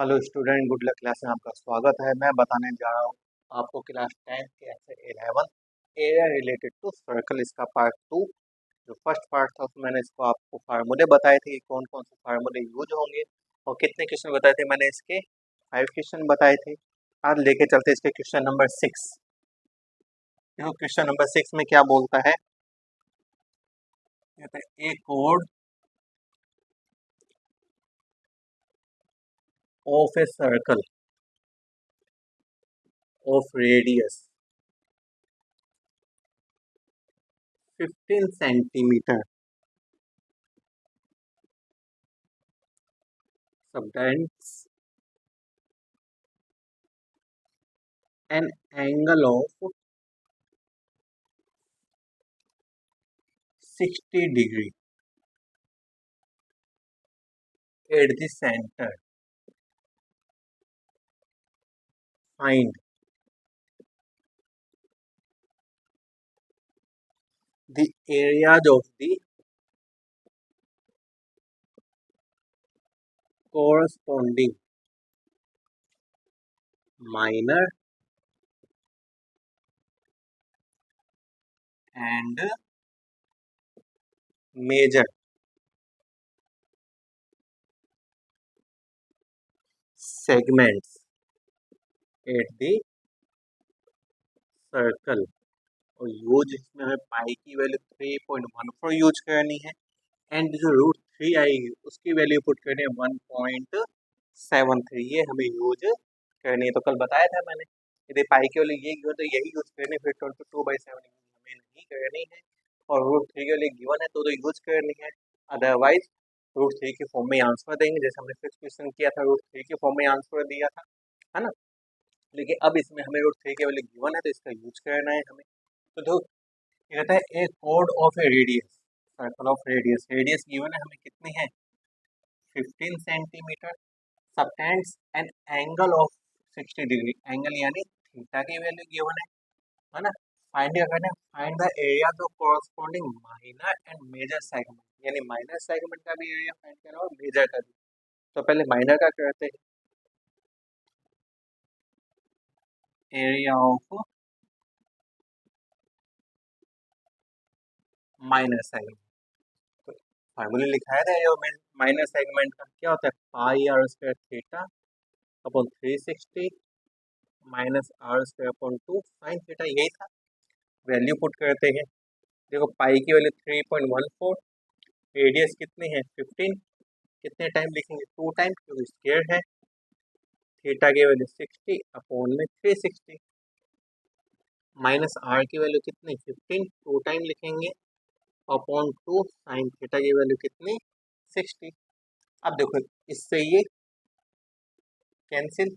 Hello student, good luck class में आपका स्वागत है। मैं बताने जा रहा हूँ आपको क्लास 10 के ऐसे 11 एरिया रिलेटेड टू सर्कल, इसका पार्ट 2। जो फर्स्ट पार्ट था उसमें मैंने इसको आपको फार्मूले बताए थे कि कौन कौन से फार्मूले यूज होंगे और कितने क्वेश्चन बताए थे। मैंने इसके 5 क्वेश्चन बताए थे। आज लेके चलते इसके क्वेश्चन नंबर 6। देखो क्वेश्चन नंबर 6 में क्या बोलता है, कहते हैं ए कोड of a circle of radius 15 centimetre subtends an angle of 60 degree at the center. Find the areas of the corresponding minor and major segments at the circle। और use इसमें हमें पाई की वैल्यू 3.14 यूज करनी है and जो root 3 आएगी उसकी value put करनी है 1.73। ये हमें यूज करनी है। तो कल बताया था मैंने, यदि पाई की वैल्यू ये गिवन तो यही यूज करनी है, फिर 22/7 हमें नहीं करनी है। और रूट 3 के लिए गिवन है तो यूज करनी है, अदरवाइज रूट 3 के फॉर्म में आंसर देंगे। जैसे हमने फिफ्थ क्वेश्चन किया था, रूट 3 के फॉर्म में आंसर दिया था, है ना। लेकिन अब इसमें हमें रूट 3 के वैल्यू गिवन है तो इसका यूज करना है हमें। तो देखो कहता है ए कोड of a radius, circle of radius, radius given है हमें कितनी है 15 centimetre, subtends an angle of 60 degree, angle यानी थीटा की वैल्यू गिवन है ना। फाइंड करना है, find the area of corresponding minor and major segment, यानी माइनर सेगमेंट का भी एरिया फाइंड करना और मेजर का भी। तो पहले माइनर का करते हैं, एरिया ऑफ माइनर सेगमेंट। तो फार्मूला लिखा है एरिया ऑफ माइनर सेगमेंट का क्या होता है, pi r square theta upon 360 minus r square upon 2 sine theta, यही था। वैल्यू पुट करते हैं, देखो पाई की वैल्यू 3.14, रेडियस कितनी है 15, कितने टाइम लिखेंगे 2 टाइम क्योंकि स्क्वायर है, थीटा की वैल्यू 60 अपॉन में 360, माइनस आर की वैल्यू कितनी 15, 2 टाइम लिखेंगे अपॉन 2 साइन थीटा की वैल्यू कितनी 60। अब देखो इससे ये कैंसिल,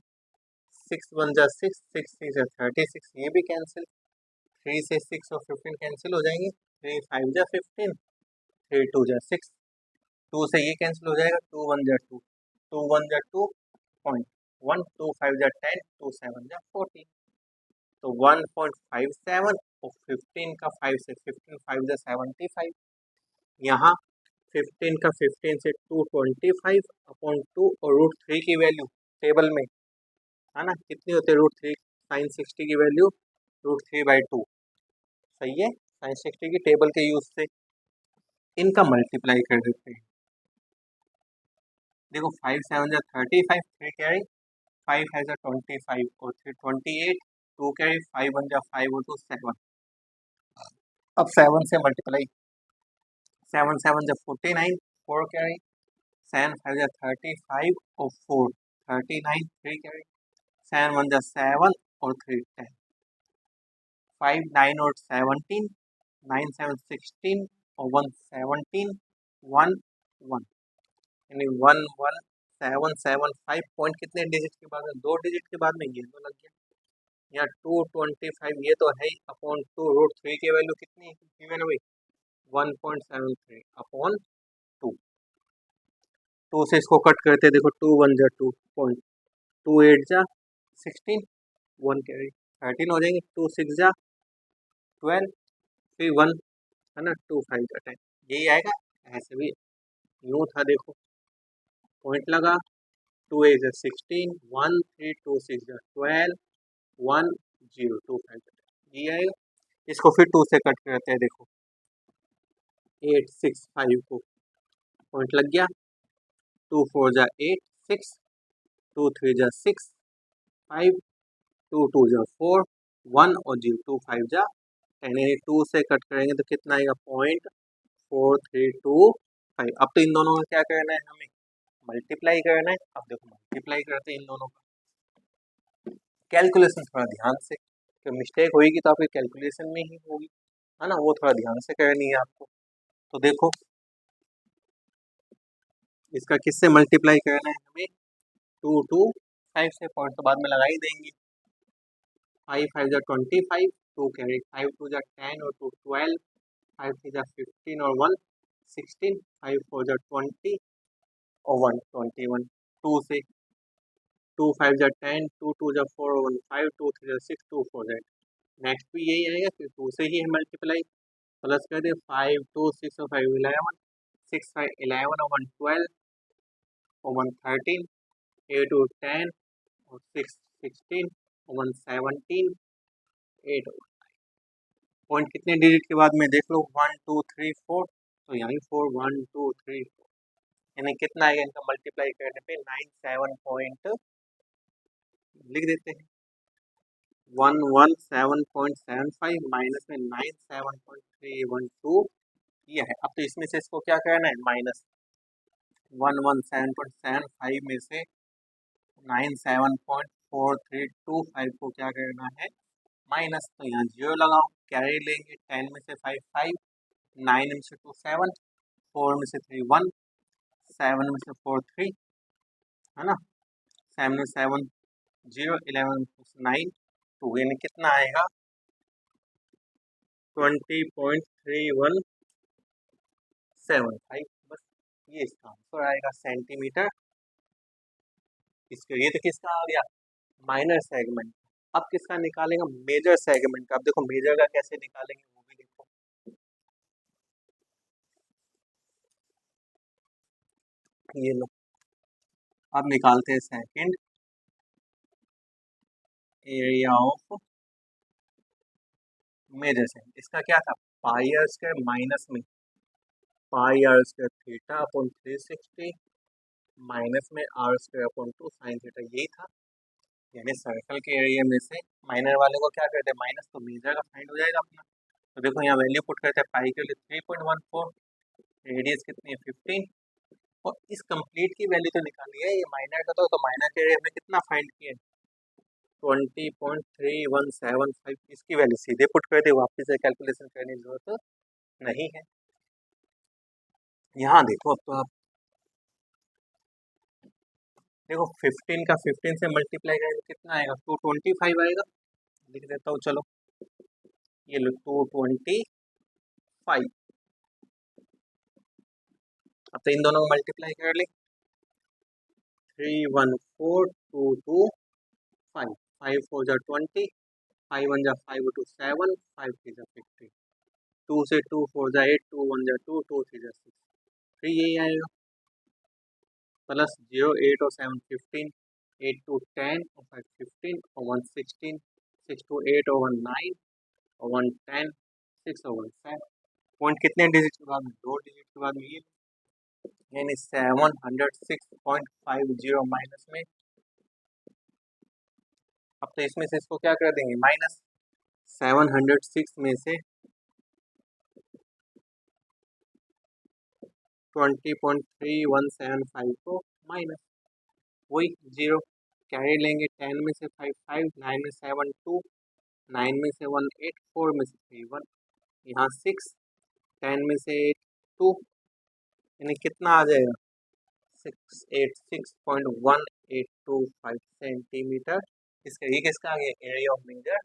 6 1 जा 6, 6 6 जा 36, ये भी कैंसिल, 3 से 6 और 15 कैंसिल हो जाएंगे, 3 5 जा 15, 3 2 जा 6, 2 से ये कैंसिल हो जाएगा, 2 1 जा 2, 2 1 जा 2.1, 2 5 जा 10, 2 7 जा 14, तो 1.57 और 15 का 5 से 15 5 जा 75, यहाँ 15 का 15 से 225 अपॉन 2 और रूट 3 की वैल्यू टेबल में, है ना, कितनी होती है रूट 3 साइन 60 की वैल्यू √3/2, सही है। साइन 60 की टेबल के यूज से इनका मल्टीप्लाई कर देते हैं, देखो 5 7 जा 35, 3 कैरी 5 है 25 और 3 28, 2 कैरी 5 1 जा 5 और 2 7। अब 7 से मल्टीप्लाई, 7 7 जा 49, 4 कैरी 7 5 जा 35 और 4 39, 3 कैरी 7 1 जा 7 और 3 10, 5 9 और 17, 9 7 16 और 1 17, 1 1, यानी 1 1 7 7 5 पॉइंट कितने डिजिट के बाद में, 2 डिजिट के बाद में ये तो लग गया। यहाँ 225 ये तो है ही, अपॉन 2 रूट 3 की वैल्यू कितनी है भाई 1.73 अपॉन 2, 2 से इसको कट करते देखो 2 1 जा 2 पॉइंट, 2 8 जा 16, 1 कैरी 13 हो जाएंगे, 2 6 जा 12, फिर 1, है ना, 2 5 जा 10, यही आएगा। ऐसे भी यूँ था, देखो पॉइंट लगा 2 8 16, 1 3 2 6 12, 1 0 2 5 ये आएगा। इसको फिर 2 से कट करते हैं, देखो 8 6 5 को पॉइंट लग गया, 2 4 जा 8 6, 2 3 जा 6 5, 2 2 जा 4 1 और 0 2 5 जा 10, यानी 2 से कट करेंगे तो कितना आएगा, 0.4325। अब तो इन दोनों का क्या करना है, हमें मल्टीप्लाई करना है। अब देखो मल्टीप्लाई करते हैं इन दोनों का, कैलकुलेशन थोड़ा ध्यान से, तो मिस्टेक होगी तो आपकी कैलकुलेशन में ही होगी, है ना, वो थोड़ा ध्यान से करनी है आपको। तो देखो इसका किससे मल्टीप्लाई करना है हमें, 2 2 5 से, पॉइंट तो बाद में लगा ही देंगे। 5 5 जा 25, 2 कैरी 5 2 जा 10 और 2 12, 5 3 जा 15 और 1 16, 5 4 जा 20 और 1 21, 2 से 2 5 जा 10, 2 2 जा 4 और 1 5, 2 3 जा 6, 2 4 जा 8। नेक्स्ट भी यही आएगा, फिर 2 से ही है मल्टीप्लाई, प्लस कर दे 5 2 6 और 5 11, 6 5 11 और 1 12 और 1 13, 8 और 10 और 6 16 और 1 17, 8 और पॉइंट कितने डिजिट के बाद में देख लो, 1 2 3 4, तो यहाँ 4 1 2 3 4, यानी कितना आएगा इनका मल्टीप्लाई करने पे 97 पॉइंट, लिख देते हैं 117.75 माइनस में 97.312 ये है। अब तो इसमें से इसको क्या करना है, माइनस 117.75 में से 97.4325 को क्या करना है, माइनस, तो यहाँ 0 लगाओ, कैरी लेंगे, 10 में से 5 5, 9 में से 2 7, 4 में से 3 1, 7 में से 4 3, है ना, 7 में 7 0, 11 में 9 2, यानी कितना आएगा 20.3175, बस ये इसका आंसर आएगा सेंटीमीटर। इसके ये तो किसका आ गया, माइनर सेगमेंट। अब किसका निकालेंगे, मेजर सेगमेंट का। अब देखो मेजर का कैसे निकालेंगे वो भी देखो, ये लो अब निकालते हैं second area of major segment. इसका क्या था, पाई आर स्क्वायर माइनस में pi r square theta upon 360 minus में r square upon 2 sine theta, यही था। यानी सर्कल के एरिया में से माइनर वाले को क्या करते हैं माइनस, तो मेजर का फाइंड हो जाएगा अपना। तो देखो यहाँ वैल्यू पुट करते हैं, पाई के लिए 3.14, रेडियस कितनी है 15, और इस कंप्लीट की वैल्यू तो निकाली है, ये माइनर का तो माइनर के एरिया में कितना फाइंड किया है 20.3175, इसकी वैल्यू सीधे पुट कर दे, वापस से कैलकुलेशन करने की जरूरत नहीं है। यहाँ देखो अब तो आप देखो 15 का 15 से मल्टीप्लाई करेंगे कितना आएगा, 225 आएगा, लिख देता हूँ चलो, ये लो 225। अब तो इन दोनों को मल्टीप्लाई कर ले, 31422 5 4 जा 20, 5 1 जा 5 2 7, 5 3 जा 15, 2 से 2 4 जा 8, 2 1 जा 2, 2 3 जा 6, फिर यही आएगा प्लस 0 8 और 7 15, 8 2 10 और 5 15 और 1 16, 6 2 8 और 1 9 और 1 10, 6 और 1 7, पॉइंट कितने डिजिट के बाद में, 2 डिजिट के बाद में, ये यानी 706.50 माइनस में। अब तो इसमें से इसको क्या कर देंगे माइनस, 706 में से 20.3175 को माइनस, वही 0, कैरी लेंगे, 10 में से 5 5, 9 में 7 2, 9 में से 1 8, 4 में से 3 1, यहाँ 6, 10 में से 8 2, यानी कितना आ जाएगा 686.1825 सेंटीमीटर। इसका ये किसका आ गया, एरिया ऑफ मेजर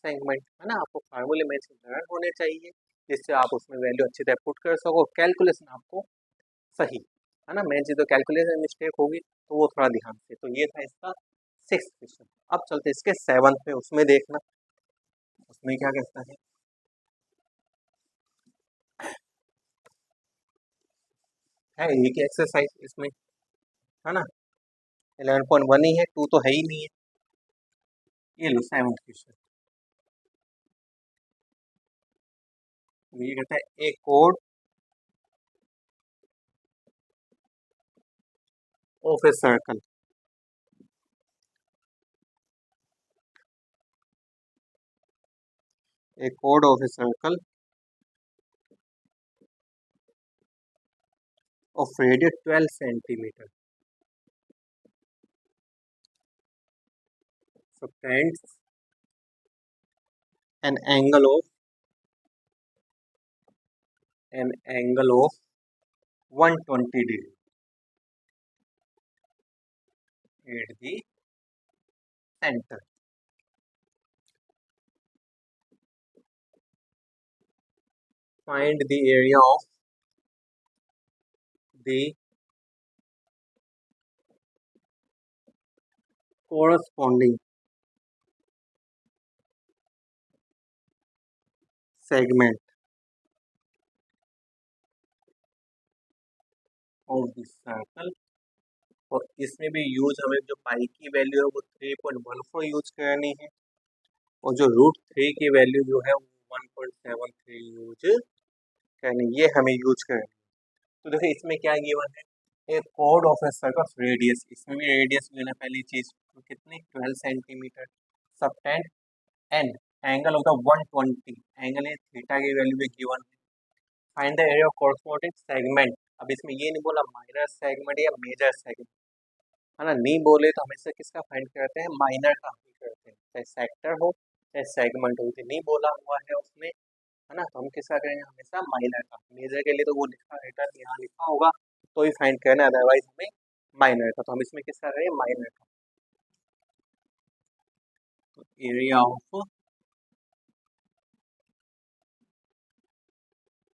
सेगमेंट, है ना। आपको फार्मूले में से लर्न होने चाहिए, जिससे आप उसमें वैल्यू अच्छी तरह पुट कर सको, कैलकुलेशन आपको सही, है ना। मेन चीज़ तो कैलकुलेशन मिस्टेक होगी तो वो थोड़ा ध्यान से। तो ये था इसका 6th क्वेश्चन। अब चलते इसके 7th पे, उसमें देखना उसमें क्या कहता है एक एक्सरसाइज इसमें, है ना। 11.1 ही है, 2 तो है ही नहीं है। ये लो 7th क्वेश्चन, ये कहता है ए कोड of a circle, a chord of a circle of radius 12 centimeter subtends an angle of 120 degree at the center. Find the area of the corresponding segment of the circle. और इसमें भी use हमें जो पाई की value है वो 3.14 use करनी है, और जो √3 की वैल्यू जो है वो 1.73 यूज करनी, ये हमें यूज करनी। तो देखिए इसमें क्या गिवन है, एक code of a circle radius, इसमें भी रेडियस गिवन है पहली चीज, तो कितनी 12 सेंटीमीटर, सबटेंड एन एंगल होगा 120, एंगल है थीटा की वैल्यू भी गिवन है। Find the area of corresponding segment, अब इसमें ये नहीं बोला माइनर सेगमेंट या मेजर सेगमेंट, है ना, नहीं बोले तो हमेशा किसका फाइंड करते हैं, माइनर का ही करते हैं, चाहे सेक्टर हो चाहे सेगमेंट हो, नहीं बोला हुआ है उसमें, है ना, तो हम किसका करेंगे, हमेशा माइनर का। मेजर के लिए तो वो लिखा रिटर्न यहाँ लिखा होगा तो ही फाइंड करना है, अदरवाइज हमें माइनर का, तो हम इसमें किसका करेंगे, माइनर का। तो एरिया ऑफ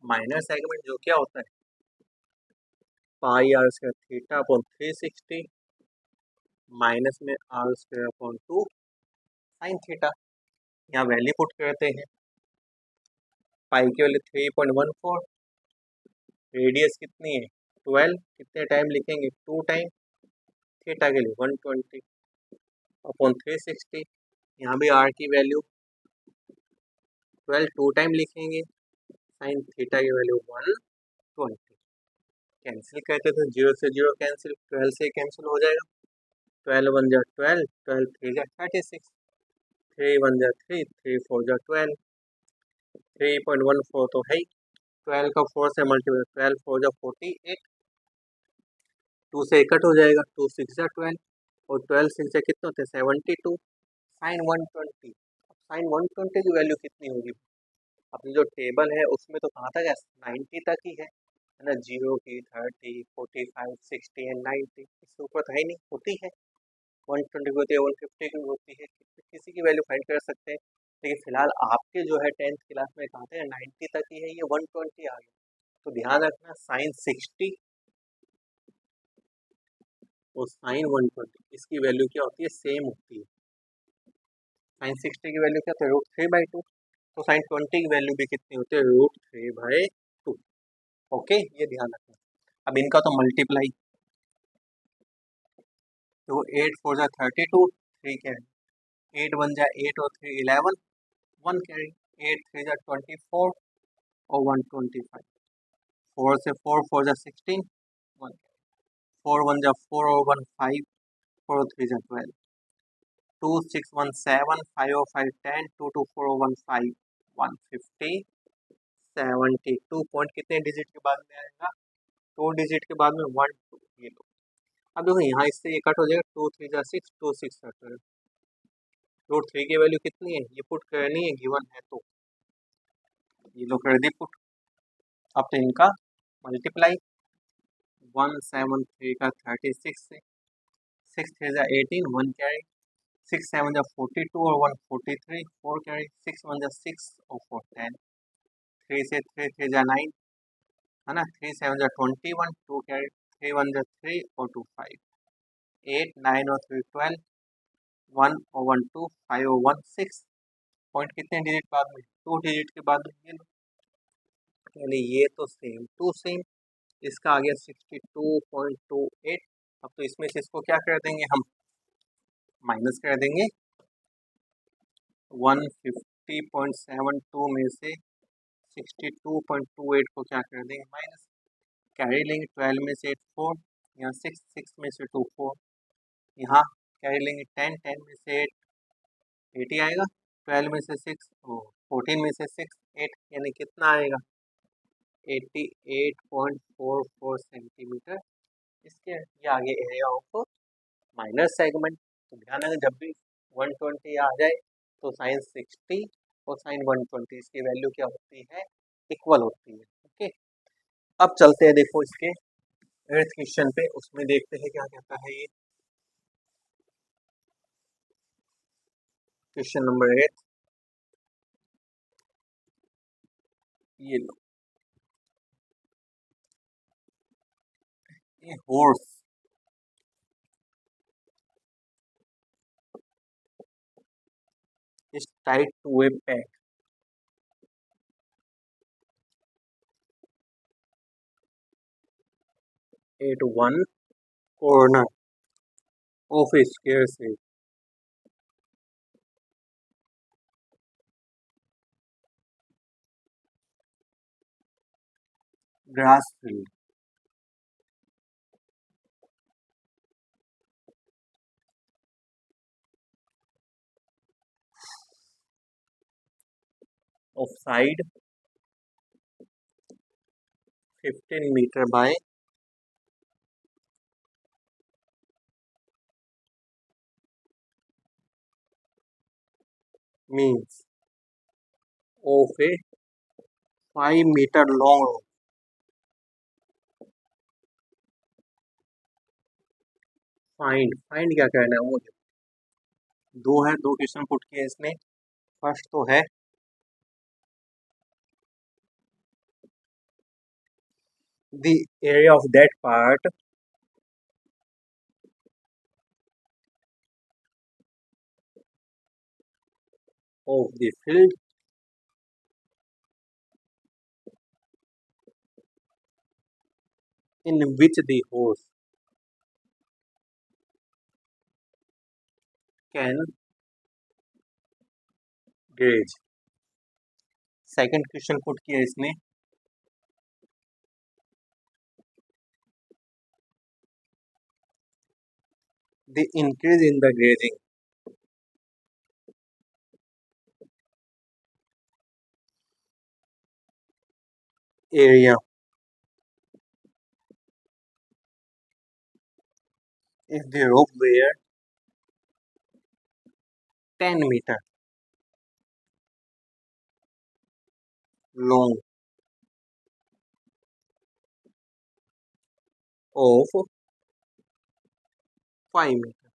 माइनर सेगमेंट जो क्या होता है, pi r square theta upon 360 minus में r square upon 2 sine theta. यहाँ वैल्यू पुट करते हैं, पाई की वैल्यू 3.14, रेडियस कितनी है 12, कितने टाइम लिखेंगे 2 टाइम, थीटा के लिए 120 अपॉन 360, यहाँ भी आर की वैल्यू 12 2 टाइम लिखेंगे, साइन थीटा की वैल्यू 120, कैंसिल करते थे, 0 से 0 कैंसिल, 12 से कैंसिल हो जाएगा, 12 1 जा 12, 12 3 जा 36, 3 1 जा 3, 3 4 जा 12, 3.14 तो है ही, 12 का 4 से मल्टीप्लाई, 12 4 जा 48, 2 से कट हो जाएगा, 2 6 जा 12, और 12 6 जा कितने होते हैं 72, साइन 120, साइन 120 की वैल्यू कितनी होगी, अपनी जो टेबल है उसमें तो कहाँ तक है 90 तक ही है ना, 0 की 30 45 60 एंड 90, इससे ऊपर तो है ही नहीं, होती है 120 की होती है, 150 की होती है, किसी की वैल्यू फाइंड कर सकते हैं, लेकिन फिलहाल आपके जो है 10th क्लास में कहाँ थे 90 तक ही है, ये 120 आ गया, तो ध्यान रखना साइन 60 और साइन 120 इसकी वैल्यू क्या होती है, सेम होती है। साइन 60 की वैल्यू क्या होती है √3/2, तो साइन 20 की वैल्यू भी कितनी होती है √3/2। ओके, ये ध्यान रखना। अब इनका तो मल्टीप्लाई, तो 8 4 जा 32, 3 कैरी, 8 1 जा 8 और 3 11, 1 कैरी, 8 3 जा 24 और 125, 4 से 4 4 जा 16, 1 कैरी, 4 1 जा 4 और 1 5, 4 और 3 जा 12, 2 6 1 7, 5 और 5 10, 2 2 4 और 1 5, 150, 72 पॉइंट कितने डिजिट के बाद में आएगा, 2 डिजिट के बाद में 1 2, ये लो। अब देखो यहाँ इससे ये कट हो जाएगा, 2 3 जा 6, 2 6 जा 12, √3 की वैल्यू कितनी है, ये पुट करनी है, गिवन है तो ये लो कर दी पुट। अब तो इनका मल्टीप्लाई, 173 का 36 से, 6 3 जा 18, 1 कैरी, 6 7 जा 42 और 1 43, 4 कैरी, 6 1 जा 6 और 4 10, 3 से 3 3 जा 9, है ना, 3 7 जा 21, 2 कैरी, 3 1 जा 3 और 2 5, 8 9 और 3 12, 1 और 1 2, 5 और 1 6, पॉइंट कितने डिजिट बाद में, 2 डिजिट के बाद में, ये लो, यानी ये तो सेम टू सेम, इसका आ गया 62.28, अब तो इसमें से इसको क्या कर देंगे हम, माइनस कर देंगे। 150.72 में से 62.28 को क्या कर देंगे माइनस, कैरी लेंगे 12 में से 8 4, यहाँ 6 6 में से 2 4, यहाँ कैरी लेंगे 10 10 में से 8 8 ही आएगा, 12 में से 6 14 में से 6 8, यानी कितना आएगा 88.44 सेंटीमीटर। इसके ये आगे एरिया ऑफ माइनर सेगमेंट। तो ध्यान रखें जब भी 120 आ जाए तो साइन 60 और साइन 120 इसकी वैल्यू क्या होती है, इक्वल होती है। ओके, अब चलते हैं देखो इसके एर्थ क्वेश्चन पे, उसमें देखते हैं क्या कहता है ये क्वेश्चन नंबर 8। ये लो, ये horse is tied to a peg at one corner of a square shape. Grass field of side 15 meter by means of a 5 meter long rope. Find क्या करना है वो दो है, दो क्वेश्चन पुट किए इसने। फर्स्ट तो है the area of that part of the field in which the horse can graze. Second question put किया इसने the increase in the grazing area if the rope were 10 meter long of 5 metre.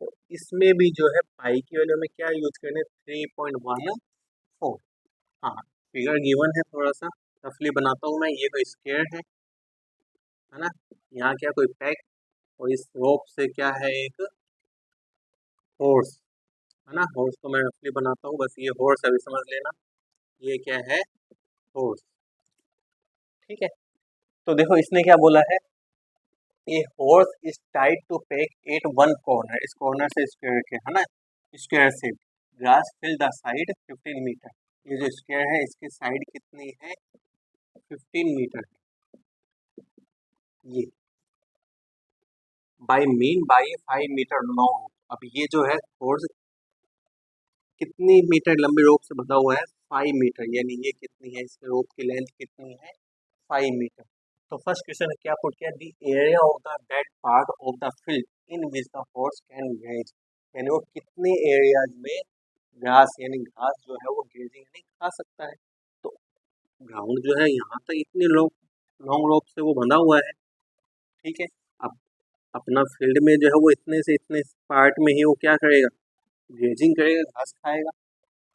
तो इसमें भी जो है पाई की value में क्या यूज करने 3.14। हाँ, फिगर गिवन है, थोड़ा सा रफली बनाता हूँ मैं। ये तो स्क्वायर है ना, यहाँ क्या कोई पैक, और इस रोप से क्या है एक हॉर्स है ना। हॉर्स को मैं रफली बनाता हूँ, बस ये हॉर्स अभी समझ लेना, ये क्या है हॉर्स। ठीक है, तो देखो इसने क्या बोला है, a horse is tied to peg at one corner, इस कॉर्नर से स्क्वायर के है ना, स्क्वायर से grass fill the side 15 metre. ये जो स्क्वायर है इसकी साइड कितनी है 15 मीटर है। ये बाय मीन बाय 5 मीटर लॉन्ग। अब ये जो है हॉर्स कितनी मीटर लंबी रोप से बंधा हुआ है 5 मीटर, यानी ये कितनी है, इसके रोप की लेंथ कितनी है 5 मीटर। तो फर्स्ट क्वेश्चन क्या पुट किया, the area of the that part of the field in which the horse can graze, यानी वो कितने एरियाज में घास यानी घास जो है वो ग्रेजिंग यानी खा सकता है। तो ग्राउंड जो है यहाँ तक इतने लॉन्ग रोप से वो बंधा हुआ है। ठीक है, अब अपना फील्ड में जो है वो इतने से इतने पार्ट में ही वो क्या करेगा, ग्रेजिंग करेगा, घास खाएगा।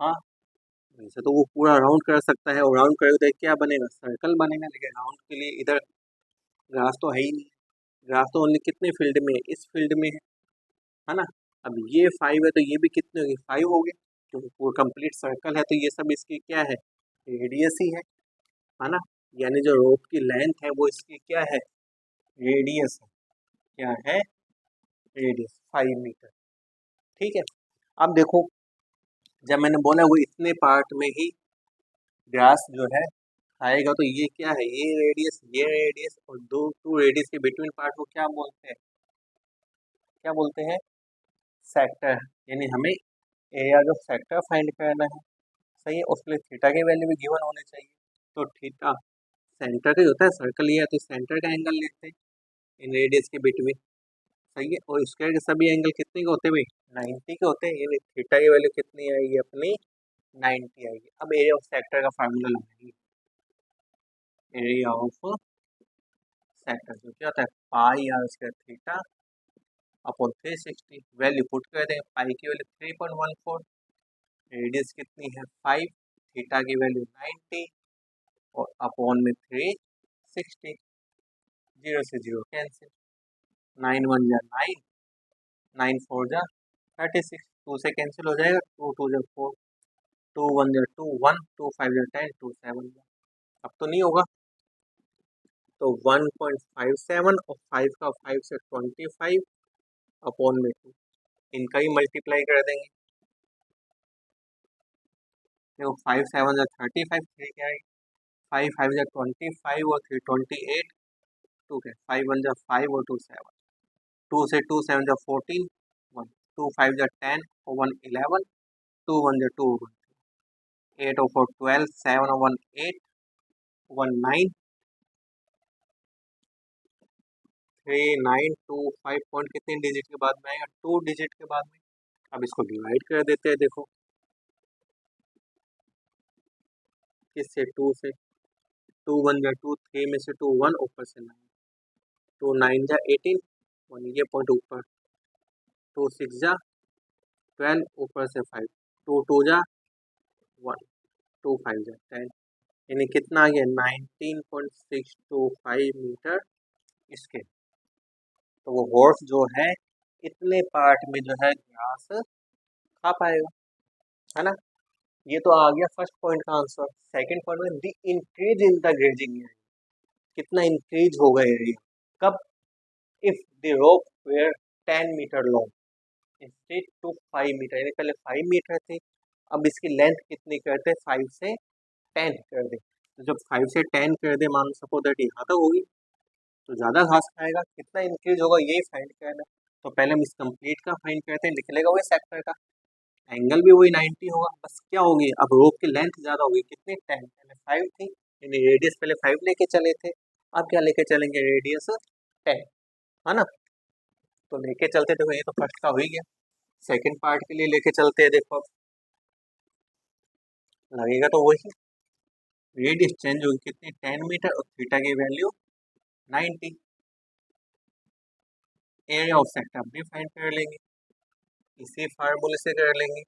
हाँ, वैसे तो वो पूरा राउंड कर सकता है, और राउंड करेगा तो क्या बनेगा, सर्कल बनेगा, लेकिन राउंड के लिए इधर ग्रास तो है ही नहीं। ग्रास तो ओनली कितने फील्ड में है, इस फील्ड में है ना। अब ये 5 है तो ये भी कितने हो गए 5 हो गए, क्योंकि पूरा कंप्लीट सर्कल है तो ये सब इसकी क्या है रेडियस ही है ना। यानी जो रोप की लेंथ है वो इसकी क्या है रेडियस है, क्या है रेडियस 5 मीटर। ठीक है, अब देखो जब मैंने बोला वो इतने पार्ट में ही ग्रास जो है आएगा, तो ये क्या है, ये रेडियस और दो टू रेडियस के बिटवीन पार्ट को क्या बोलते हैं, क्या बोलते हैं, सेक्टर। यानी हमें एरिया ऑफ सेक्टर फाइंड करना है। सही है, उसके लिए थीटा की वैल्यू भी गिवन होनी चाहिए। तो थीटा सेंटर का ही होता है, सर्कल ये है तो सेंटर का एंगल लेते हैं इन रेडियस के बिटवीन। सही है, और स्क्वायर के सभी एंगल कितने के होते हैं भाई, 90 के होते हैं। यानी थीटा की वैल्यू कितनी आएगी अपनी, 90 आएगी। अब एरिया ऑफ सेक्टर का फार्मूला लगाएंगे, एरिया ऑफ सेक्टर जो क्या होता है, pi r square theta upon 360। Value put कर देंगे, पाई की वैल्यू 3.14, रेडियस कितनी है 5, थीटा की वैल्यू 90 और अपॉन में 360। 0 से 0 कैंसिल, 9 1 जा 9, 9 4 जा 36, 2 से कैंसिल हो जाएगा, 2 2 जा 4, 2 1 जा 2 1, 2 5 जा 10, 2 7 जा, अब तो नहीं होगा। तो 1.57 और 5 का 5 से 25 अपॉन में 2, इनका ही मल्टीप्लाई कर देंगे। देखो 5 7 जा 35, 3 क्या है, 5 5 जा 25 और 3 28, 2 क्या 5 1 जा 5 और 2 7, 2 से 2 7 जा 14, 1 2 5 जा 10 और 1 11, 2 1 जा 2, 8 और 4 12, 7 और 1 8, 1 9, 3 9 2 5 पॉइंट कितने डिजिट के बाद में आएगा, 2 डिजिट के बाद में। अब इसको डिवाइड कर देते हैं, देखो किससे, 2 से, 2 1 जा 2, 3 में से 2 1, ऊपर से 9, 2 9 जा 18, 1 ये पॉइंट ऊपर, 2 6 जा 12, ऊपर से 5, 2 2 जा 1, 2 5 जा 10, यानी कितना आ गया 19.625 मीटर इसके। तो वो हॉर्स जो है इतने पार्ट में जो है घास खा पाएगा, है ना। ये तो आ गया फर्स्ट पॉइंट का आंसर। सेकंड पॉइंट में the increase in the grazing area, कितना इंक्रीज होगा एरिया, कब, if the rope were 10 metre long instead to 5 metre, यानी पहले 5 मीटर थी, अब इसकी लेंथ कितनी करते, 5 से 10 कर दे। तो जब 5 से 10 कर दे, मान सको दैट यहाँ तक होगी, तो ज़्यादा घास खाएगा, कितना इंक्रीज होगा यही फाइंड करना है। तो पहले हम इस कंप्लीट का फाइंड करते हैं, निकलेगा वही सेक्टर का, एंगल भी वही 90 होगा, बस क्या होगी अब रोप की लेंथ ज़्यादा होगी, कितनी 10, पहले 5 थी, यानी रेडियस पहले 5 लेके चले थे, अब क्या लेके चलेंगे, रेडियस 10, है ना। तो लेके चलते, देखो ये तो फर्स्ट का हो ही गया। सेकंड पार्ट के लिए लेके चलते हैं, देखो अब लगेगा तो वही, रेडियस चेंज होगी कितनी 10 मीटर और थीटा की वैल्यू 90, एरिया ऑफ सेक्टर भी फाइंड कर लेंगे, इसी फार्मूले से कर लेंगे।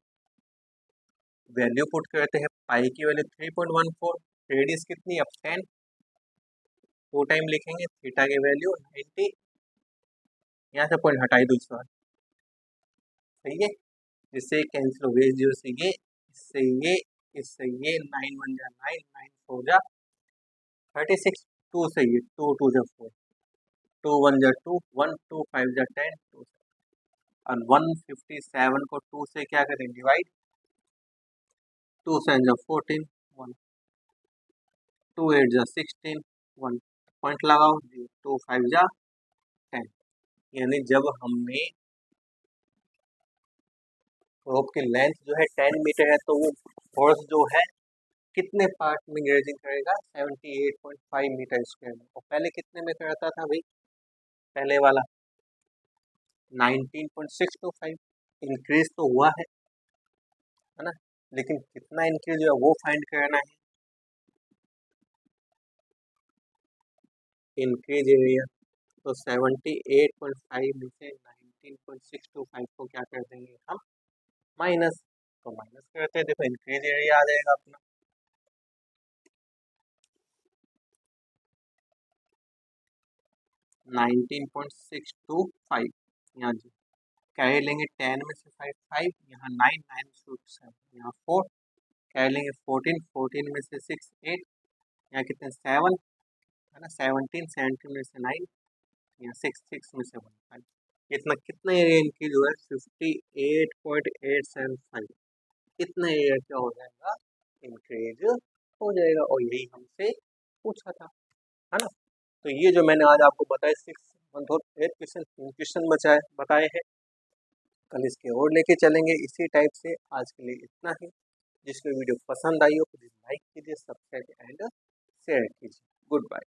वैल्यू पुट करते हैं, पाई की वैल्यू 3.14, रेडियस कितनी अब 10, 2 टाइम लिखेंगे, थीटा की वैल्यू 90, यहाँ से पॉइंट हटाई दो इस बार, सही है, जिससे कैंसिल हो गए, जीरो से ये, इससे ये, इससे ये, 9 1 जा 9, 9 4 जा 36, 2 से ये, 2 2 जा 4, 2 1 जा 2, 1 2 5 जा 10, 2 और 157 को 2 से क्या करें डिवाइड, 2 7 जा 14, 1 2 8 जा 16, 1 पॉइंट लगाओ, 2 5 जा 10, यानी जब हमने रोप की लेंथ जो है 10 मीटर है, तो वो हॉर्स जो है कितने पार्ट में ग्रेजिंग करेगा, 78.5 मीटर स्क्वायर में। और पहले कितने में करता था भाई, पहले वाला 19.625, इंक्रीज तो हुआ है ना, लेकिन कितना इंक्रीज हुआ वो फाइंड करना है। इंक्रीज एरिया, तो 78.5 में से 19.625 को क्या कर देंगे हम, माइनस, तो माइनस करते हैं, देखो इंक्रीज एरिया आ जाएगा अपना, 19.625, यहाँ जी कैरी लेंगे 10 में से 5 5, यहाँ 9 9 से 7, यहाँ 4 कैरी लेंगे 14 14 में से 6 8, यहाँ कितने 7, है ना, 17 17 में से 9, यहाँ 6 6 में से 1 5, इतना कितना एरिया इंक्रीज हुआ है 58.875, कितना एरिया क्या हो जाएगा इंक्रीज हो जाएगा, और यही हमसे पूछा था, है ना। तो ये जो मैंने आज आपको बताया 6, 7 और 8 क्वेश्चन, 3 क्वेश्चन बताए हैं, कल इसके और लेके चलेंगे इसी टाइप से। आज के लिए इतना ही। जिसको वीडियो पसंद आई हो प्लीज लाइक कीजिए, सब्सक्राइब एंड शेयर कीजिए। Good bye.